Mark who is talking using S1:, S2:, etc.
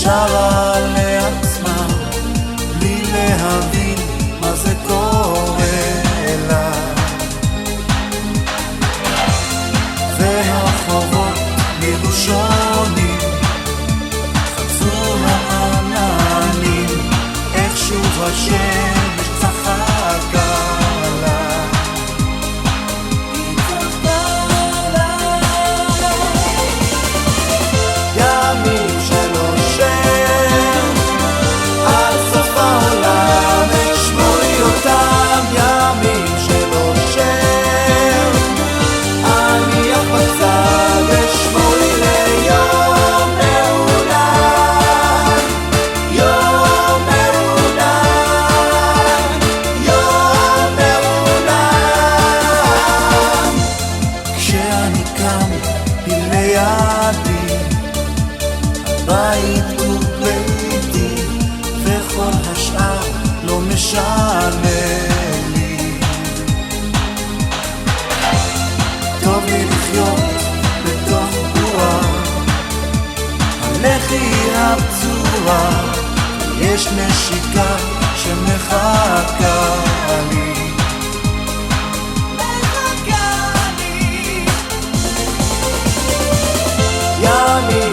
S1: שרה לעצמה בלי להבין מה זה קורה לה, והחורות נראו שונים, חצו העננים, איך שוב השמש צחקה לה. ימים שלא שם על סוף העולם, אשמור לי אותם. ימים שלא שם אני בצד, אשמור לי ליום מעונן, יום מעונן, יום מעונן. כשאני קם היא לידי, הבית הוא ביתי וכל השאר לא משנה לי. טוב לי לחיות בתוך בועה, הלכי הפצועה, יש נשיקה שמחכה לי, מחכה לי. ימים